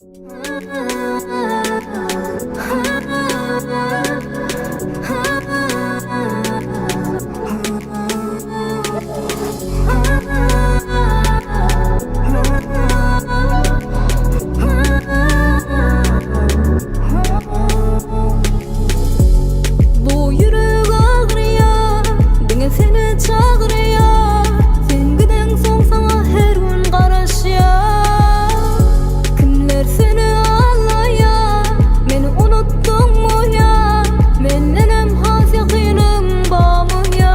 Bu yürek ağrıyor, bugün seni çağırıyor. Sen giden soň sana her gün garaşıyor. Kimler seni ağlaya, meni unuttun mu ya? Mendenem has yakynym barmy ya?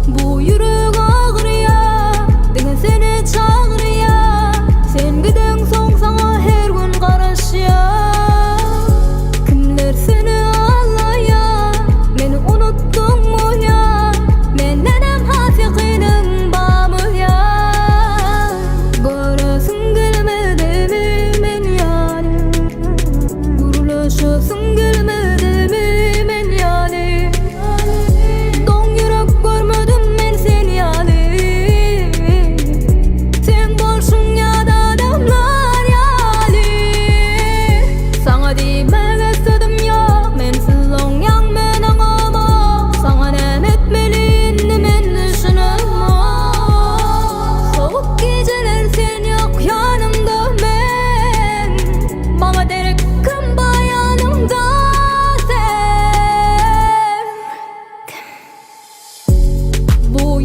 Bu yürek ağrıyor, bugün seni çağırıyor. Sen giden soň sana her gün garaşıyor. Kimler seni ağlaya, meni unuttun mu ya? Mendenem has yakynym barmy ya? Göresin gelmedimi men yani, guruluşasın gelmedimi men yani. Doň ýürek görmedim men seni yani. Sen bolşuň ýa-da adamlar yani. Sana diýmek istedim ýa, mensiz oňýan men aňama. Sana näme etmeliyini men düşünemem. Sowuk geceler sen ýok ýanymda men. Bana derek kim bayanımda sen. Bu